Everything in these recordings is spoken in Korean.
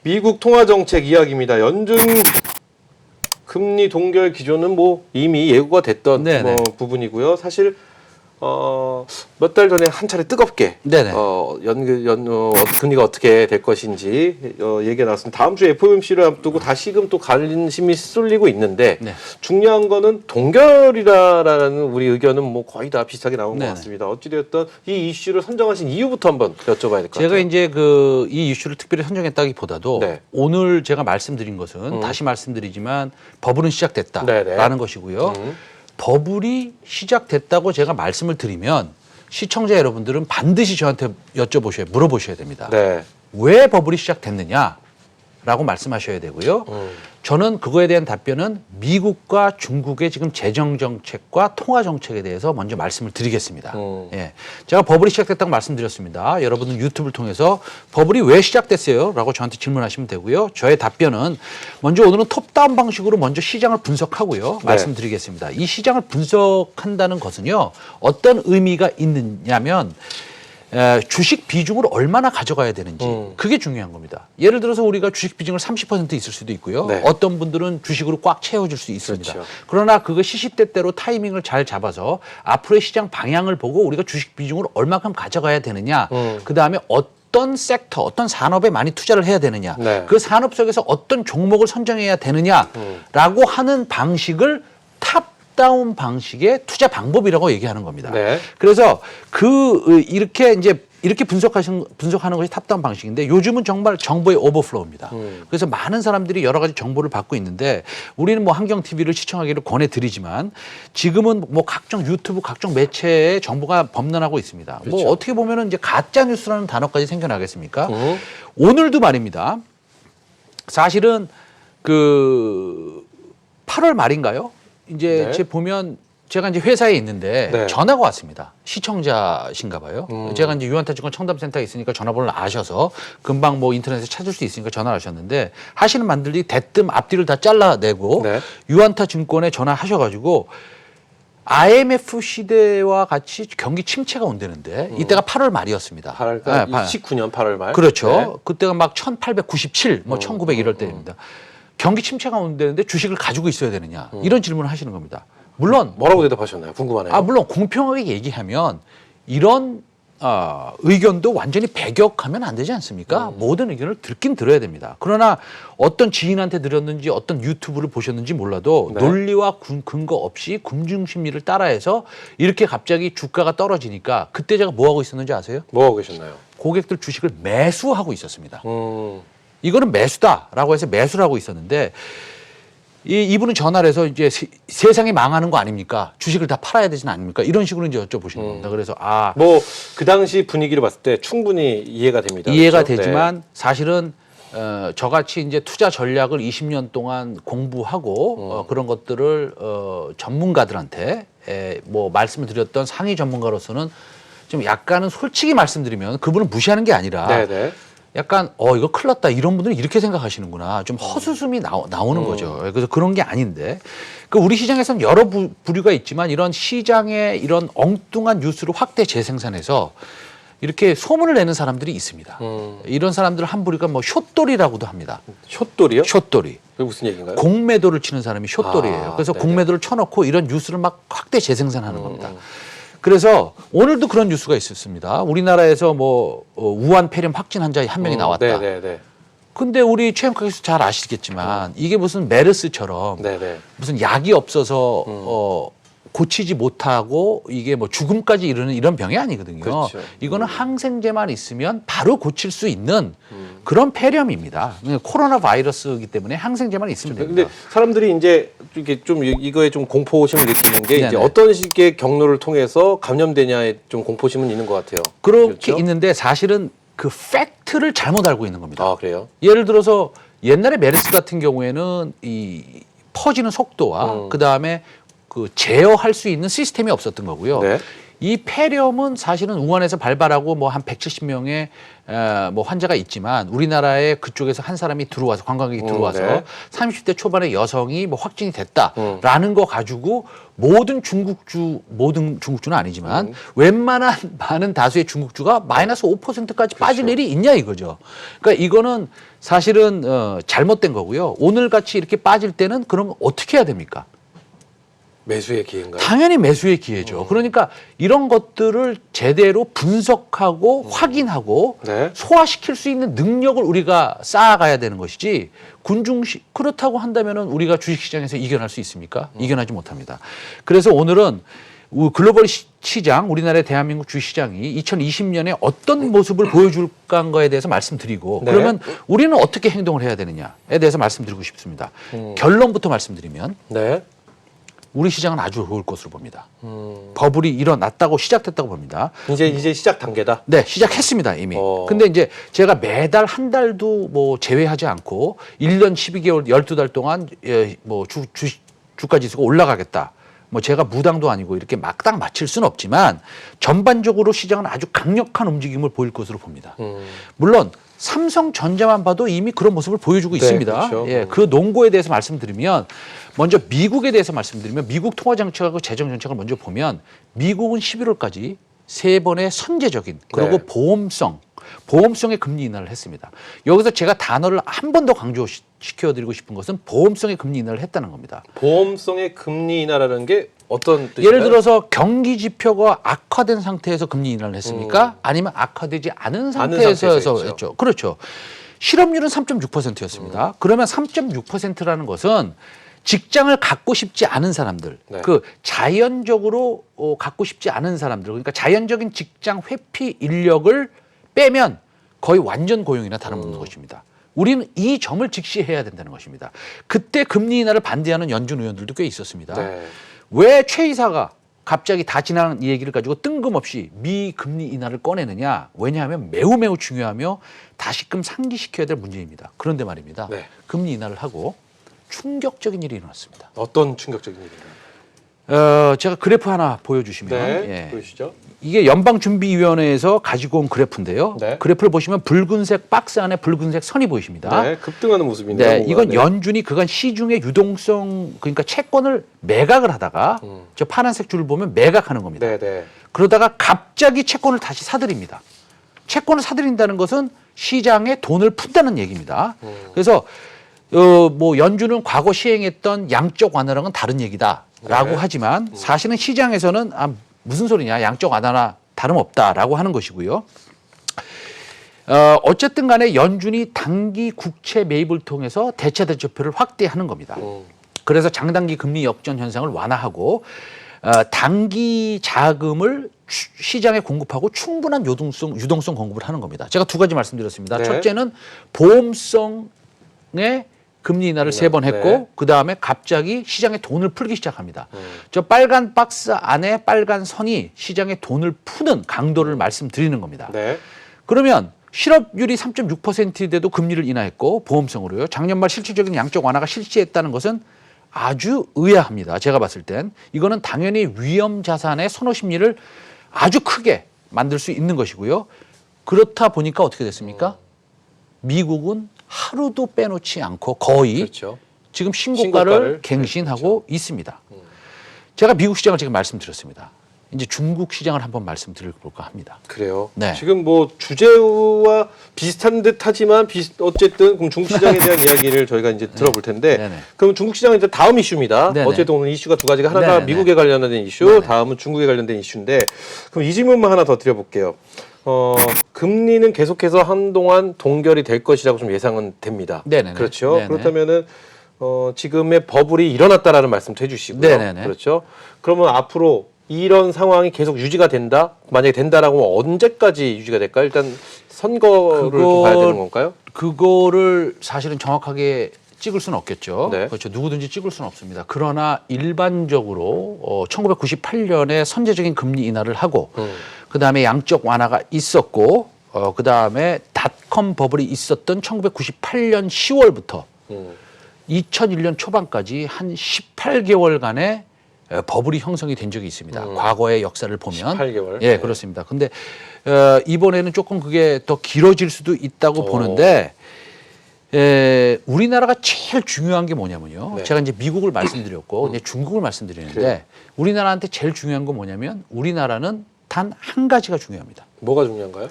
미국 통화정책 이야기입니다. 연준 금리 동결 기조는 뭐 이미 예고가 됐던 부분이고요. 사실 몇 달 전에 한 차례 뜨겁게 금리가 어떻게 될 것인지 얘기가 나왔습니다. 다음 주에 FOMC를 앞두고 다시금 또 관심이 쏠리고 있는데 중요한 거는 동결이라는 우리 의견은 뭐 거의 다 비슷하게 나온 것 같습니다. 어찌되었든 이 이슈를 선정하신 이유부터 한번 여쭤봐야 될 것 같아요. 제가 이제 이 이슈를 특별히 선정했다기보다도 오늘 제가 말씀드린 것은 다시 말씀드리지만 버블은 시작됐다라는 것이고요. 버블이 시작됐다고 제가 말씀을 드리면 시청자 여러분들은 반드시 저한테 물어보셔야 됩니다. 왜 버블이 시작됐느냐라고 말씀하셔야 되고요. 저는 그거에 대한 답변은 미국과 중국의 지금 재정 정책과 통화 정책에 대해서 먼저 말씀을 드리겠습니다. 예. 제가 버블이 시작됐다고 말씀드렸습니다. 여러분은 유튜브를 통해서 버블이 왜 시작됐어요? 라고 저한테 질문하시면 되고요. 저의 답변은 먼저 오늘은 톱다운 방식으로 먼저 시장을 분석하고요. 말씀드리겠습니다. 이 시장을 분석한다는 것은요. 어떤 의미가 있느냐면 주식 비중을 얼마나 가져가야 되는지 그게 중요한 겁니다. 예를 들어서 우리가 주식 비중을 30% 있을 수도 있고요. 어떤 분들은 주식으로 꽉 채워줄 수 있습니다. 그러나 그거 시시때때로 타이밍을 잘 잡아서 앞으로의 시장 방향을 보고 우리가 주식 비중을 얼마큼 가져가야 되느냐. 그다음에 어떤 섹터, 어떤 산업에 많이 투자를 해야 되느냐. 그 산업 속에서 어떤 종목을 선정해야 되느냐라고 하는 방식을 탑다운 방식의 투자 방법이라고 얘기하는 겁니다. 그래서 이렇게 분석하는 것이 탑다운 방식인데 요즘은 정말 정보의 오버플로우입니다. 그래서 많은 사람들이 여러 가지 정보를 받고 있는데 우리는 뭐 한경 TV를 시청하기를 권해드리지만 지금은 뭐 각종 유튜브, 각종 매체의 정보가 범람하고 있습니다. 뭐 어떻게 보면은 이제 가짜 뉴스라는 단어까지 생겨나겠습니까? 오늘도 말입니다. 사실은 8월 말인가요? 이제 제가 이제 회사에 있는데 전화가 왔습니다. 시청자신가 봐요. 제가 이제 유한타증권 청담센터에 있으니까 전화번호를 아셔서 금방 뭐 인터넷에 찾을 수 있으니까 전화를 하셨는데 하시는 분들이 대뜸 앞뒤를 다 잘라내고 유한타증권에 전화하셔가지고 IMF 시대와 같이 경기 침체가 온다는데 이때가 8월 말이었습니다. 19년 8월 말. 그렇죠. 그때가 막 1897, 뭐 1900 이럴 때입니다. 경기 침체가 온다는데 주식을 가지고 있어야 되느냐 이런 질문을 하시는 겁니다. 물론 뭐라고 대답하셨나요? 궁금하네요. 물론 공평하게 얘기하면 이런 의견도 완전히 배격하면 안 되지 않습니까? 모든 의견을 듣긴 들어야 됩니다. 그러나 어떤 지인한테 들었는지 어떤 유튜브를 보셨는지 몰라도 논리와 근거 없이 금중심리를 따라해서 이렇게 갑자기 주가가 떨어지니까 그때 제가 뭐 하고 있었는지 아세요? 뭐 하고 계셨나요? 고객들 주식을 매수하고 있었습니다. 이거는 매수다라고 해서 매수를 하고 있었는데 이분은 전화를 해서 이제 세상이 망하는 거 아닙니까? 주식을 다 팔아야 되지는 않습니까? 이런 식으로 이제 여쭤보시는 겁니다. 그래서 뭐 그 당시 분위기를 봤을 때 충분히 이해가 됩니다. 이해가 되지만 사실은 저같이 이제 투자 전략을 20년 동안 공부하고 그런 것들을 전문가들한테 뭐 말씀을 드렸던 상위 전문가로서는 좀 약간은 솔직히 말씀드리면 그분은 무시하는 게 아니라 약간 이거 큰일 났다 이런 분들은 이렇게 생각하시는구나 좀 허수음이 나오는 거죠. 그래서 그런 게 아닌데 우리 시장에서는 여러 부류가 있지만 이런 시장의 이런 엉뚱한 뉴스를 확대 재생산해서 이렇게 소문을 내는 사람들이 있습니다. 이런 사람들을 한 부류가 뭐 숏돌이라고도 합니다. 숏돌이요? 숏돌이. 그게 무슨 얘기인가요? 공매도를 치는 사람이 숏돌이에요. 그래서 공매도를 쳐놓고 이런 뉴스를 막 확대 재생산하는 겁니다. 그래서 오늘도 그런 뉴스가 있었습니다. 우리나라에서 뭐 우한 폐렴 확진 환자 한 명이 나왔다. 근데 우리 최영학 교수 잘 아시겠지만 이게 무슨 메르스처럼 무슨 약이 없어서 고치지 못하고 이게 뭐 죽음까지 이르는 이런 병이 아니거든요. 이거는 항생제만 있으면 바로 고칠 수 있는 그런 폐렴입니다. 코로나 바이러스이기 때문에 항생제만 있으면 됩니다. 근데 사람들이 이제 이게 좀 이거에 좀 공포심을 느끼는 게 이제 어떤 식의 경로를 통해서 감염되냐에 좀 공포심은 있는 것 같아요. 그렇게 있는데 사실은 그 팩트를 잘못 알고 있는 겁니다. 그래요? 예를 들어서 옛날에 메르스 같은 경우에는 이 퍼지는 속도와 그 다음에 그 제어할 수 있는 시스템이 없었던 거고요. 이 폐렴은 사실은 우한에서 발발하고 뭐 한 170명의 뭐 환자가 있지만 우리나라에 그쪽에서 한 사람이 들어와서 관광객이 들어와서 네. 30대 초반의 여성이 뭐 확진이 됐다라는 거 가지고 모든 중국주는 아니지만 웬만한 많은 다수의 중국주가 마이너스 5%까지 빠질 그렇죠. 일이 있냐 이거죠. 그러니까 이거는 사실은 잘못된 거고요. 오늘 같이 이렇게 빠질 때는 그럼 어떻게 해야 됩니까? 매수의 기회인가요? 당연히 매수의 기회죠. 그러니까 이런 것들을 제대로 분석하고 확인하고 네. 소화시킬 수 있는 능력을 우리가 쌓아가야 되는 것이지 그렇다고 한다면은 우리가 주식시장에서 이겨낼 수 있습니까? 이겨내지 못합니다. 그래서 오늘은 글로벌 시장, 우리나라의 대한민국 주식시장이 2020년에 어떤 모습을 보여줄까한 거에 대해서 말씀드리고 네. 그러면 우리는 어떻게 행동을 해야 되느냐에 대해서 말씀드리고 싶습니다. 결론부터 말씀드리면 네. 우리 시장은 아주 좋을 것으로 봅니다. 버블이 일어났다고 시작됐다고 봅니다. 이제 시작 단계다. 네, 시작했습니다, 이미. 근데 이제 제가 매달 한 달도 뭐 제외하지 않고 1년 12개월 12달 동안 뭐 주가 지수가 올라가겠다. 뭐 제가 무당도 아니고 이렇게 막당 맞힐 수는 없지만 전반적으로 시장은 아주 강력한 움직임을 보일 것으로 봅니다. 물론 삼성전자만 봐도 이미 그런 모습을 보여주고 네, 있습니다. 그렇죠. 예, 그 논고에 대해서 말씀드리면 먼저 미국에 대해서 말씀드리면 미국 통화정책하고 재정정책을 먼저 보면 미국은 11월까지 3번의 선제적인 그리고 네. 보험성의 금리 인하를 했습니다. 여기서 제가 단어를 한 번 더 강조시켜드리고 싶은 것은 보험성의 금리 인하를 했다는 겁니다. 보험성의 금리 인하라는 게 어떤 뜻인가요? 예를 들어서 경기 지표가 악화된 상태에서 금리 인하를 했습니까? 아니면 악화되지 않은 상태에서 했죠. 그렇죠. 실업률은 3.6%였습니다. 그러면 3.6%라는 것은 직장을 갖고 싶지 않은 사람들, 네. 그 자연적으로 갖고 싶지 않은 사람들, 그러니까 자연적인 직장 회피 인력을 빼면 거의 완전 고용이나 다름없는 것입니다. 우리는 이 점을 직시해야 된다는 것입니다. 그때 금리 인하를 반대하는 연준 의원들도 꽤 있었습니다. 네. 왜 최 이사가 갑자기 다 지난 이 얘기를 가지고 뜬금없이 미금리 인하를 꺼내느냐? 왜냐하면 매우 중요하며 다시금 상기시켜야 될 문제입니다. 그런데 말입니다. 네. 금리 인하를 하고 충격적인 일이 일어났습니다. 어떤 충격적인 일인가요? 제가 그래프 하나 보여주시면 네. 보여주시죠. 이게 연방준비위원회에서 가지고 온 그래프인데요. 네. 그래프를 보시면 붉은색 박스 안에 붉은색 선이 보이십니다. 네, 급등하는 모습인데요. 네, 이건 네. 연준이 그간 시중의 유동성 그러니까 채권을 매각을 하다가 저 파란색 줄을 보면 매각하는 겁니다. 네, 네. 그러다가 갑자기 채권을 다시 사들입니다. 채권을 사들인다는 것은 시장에 돈을 푼다는 얘기입니다. 그래서 뭐 연준은 과거 시행했던 양적 완화랑은 다른 얘기다라고 네. 하지만 사실은 시장에서는 무슨 소리냐 양적 완화나 다름없다라고 하는 것이고요. 어쨌든 간에 연준이 단기 국채 매입을 통해서 대체대조표를 확대하는 겁니다. 그래서 장단기 금리 역전 현상을 완화하고 단기 자금을 시장에 공급하고 충분한 유동성 공급을 하는 겁니다. 제가 두 가지 말씀드렸습니다. 네. 첫째는 보험성의 금리 인하를 3번 했고 네. 그다음에 갑자기 시장에 돈을 풀기 시작합니다. 저 빨간 박스 안에 빨간 선이 시장에 돈을 푸는 강도를 말씀드리는 겁니다. 네. 그러면 실업률이 3.6%인데도 금리를 인하했고 보험성으로요. 작년 말 실질적인 양적 완화가 실시했다는 것은 아주 의아합니다. 제가 봤을 땐 이거는 당연히 위험 자산의 선호 심리를 아주 크게 만들 수 있는 것이고요. 그렇다 보니까 어떻게 됐습니까? 미국은 하루도 빼놓지 않고 거의 그렇죠. 지금 신고가를 갱신하고 있습니다. 제가 미국 시장을 지금 말씀드렸습니다. 이제 중국 시장을 한번 말씀드려볼까 합니다. 그래요. 네. 지금 뭐 주제와 비슷한 듯하지만 어쨌든 그럼 중국 시장에 대한 이야기를 저희가 이제 들어볼 텐데, 네네. 그럼 중국 시장은 이제 다음 이슈입니다. 네네. 어쨌든 오늘 이슈가 두 가지가 하나가 네네. 미국에 관련된 이슈, 네네. 다음은 중국에 관련된 이슈인데, 그럼 이 질문만 하나 더 드려볼게요. 금리는 계속해서 한동안 동결이 될 것이라고 좀 예상은 됩니다. 네네네. 그렇죠. 네네. 그렇다면은 지금의 버블이 일어났다라는 말씀도 해주시고요. 네네네. 그렇죠. 그러면 앞으로 이런 상황이 계속 유지가 된다? 만약에 된다라고 하면 언제까지 유지가 될까요? 일단 선거를 좀 봐야 되는 건가요? 그거를 사실은 정확하게 찍을 수는 없겠죠. 네. 그렇죠. 누구든지 찍을 수는 없습니다. 그러나 일반적으로 1998년에 선제적인 금리 인하를 하고 그다음에 양적 완화가 있었고 그다음에 닷컴 버블이 있었던 1998년 10월부터 2001년 초반까지 한 18개월간의 버블이 형성이 된 적이 있습니다. 과거의 역사를 보면 18개월. 예, 그렇습니다. 근데 이번에는 조금 그게 더 길어질 수도 있다고 보는데 우리나라가 제일 중요한 게 뭐냐면요. 네. 제가 이제 미국을 말씀드렸고 이제 중국을 말씀드리는데 그래요. 우리나라한테 제일 중요한 건 뭐냐면 우리나라는 단 한 가지가 중요합니다. 뭐가 중요한가요?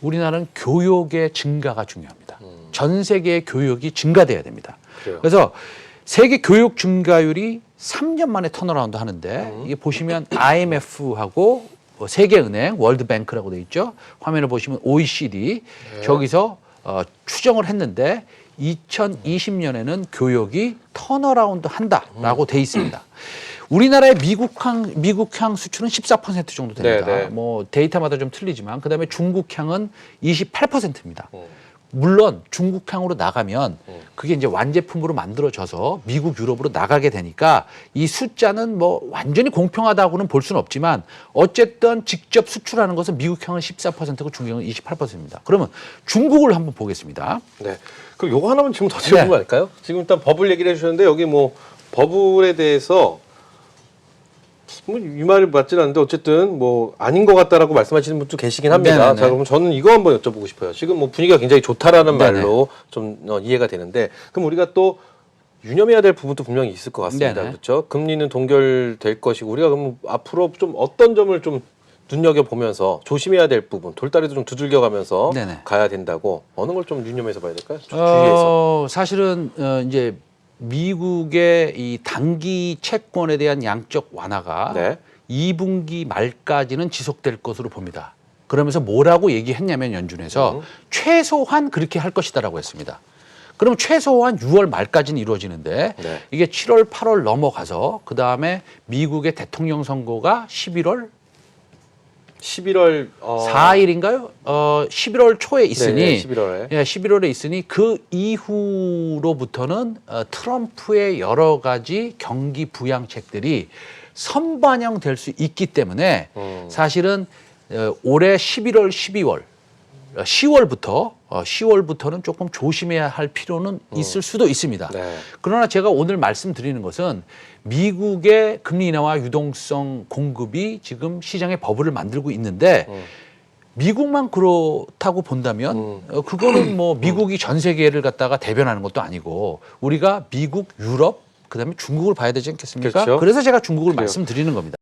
우리나라는 교육의 증가가 중요합니다. 전 세계의 교육이 증가돼야 됩니다. 그래요. 그래서 세계 교육 증가율이 3년 만에 턴어라운드 하는데 이게 보시면 IMF하고 세계은행, 월드뱅크라고 돼 있죠. 화면을 보시면 OECD 저기서 추정을 했는데 2020년에는 교육이 턴어라운드 한다라고 돼 있습니다. 우리나라의 미국향 수출은 14% 정도 됩니다. 네네. 뭐 데이터마다 좀 틀리지만 그다음에 중국향은 28%입니다. 물론 중국향으로 나가면 그게 이제 완제품으로 만들어져서 미국, 유럽으로 나가게 되니까 이 숫자는 뭐 완전히 공평하다고는 볼 수는 없지만 어쨌든 직접 수출하는 것은 미국향은 14%고 중국향은 28%입니다. 그러면 중국을 한번 보겠습니다. 네. 그럼 요거 하나만 지금 더 짚어보면 네. 할까요? 지금 일단 버블 얘기를 해주셨는데 여기 뭐 버블에 대해서 뭐 이 말이 맞지는 않는데 어쨌든 뭐 아닌 것 같다라고 말씀하시는 분도 계시긴 합니다. 네네네. 자, 그럼 저는 이거 한번 여쭤보고 싶어요. 지금 뭐 분위기가 굉장히 좋다라는 네네. 말로 좀 이해가 되는데 그럼 우리가 또 유념해야 될 부분도 분명히 있을 것 같습니다. 네네. 그렇죠? 금리는 동결될 것이고 우리가 그럼 앞으로 좀 어떤 점을 좀 눈여겨 보면서 조심해야 될 부분, 돌다리도 좀 두들겨가면서 네네. 가야 된다고 어느 걸 좀 유념해서 봐야 될까요? 주의해서. 사실은 이제 미국의 이 단기 채권에 대한 양적 완화가 네. 2분기 말까지는 지속될 것으로 봅니다. 그러면서 뭐라고 얘기했냐면 연준에서 최소한 그렇게 할 것이다라고 했습니다. 그럼 최소한 6월 말까지는 이루어지는데 네. 이게 7월, 8월 넘어가서 그 다음에 미국의 대통령 선거가 11월 4일인가요? 11월 초에 있으니 네네, 11월에. 예, 11월에 있으니 그 이후로부터는 트럼프의 여러 가지 경기 부양책들이 선반영될 수 있기 때문에 사실은 올해 11월, 12월 10월부터는 조금 조심해야 할 필요는 있을 수도 있습니다. 네. 그러나 제가 오늘 말씀드리는 것은 미국의 금리 인하와 유동성 공급이 지금 시장에 버블을 만들고 있는데 미국만 그렇다고 본다면 그거는 뭐 미국이 전 세계를 갖다가 대변하는 것도 아니고 우리가 미국, 유럽, 그다음에 중국을 봐야 되지 않겠습니까? 그렇죠. 그래서 제가 중국을 그래요. 말씀드리는 겁니다.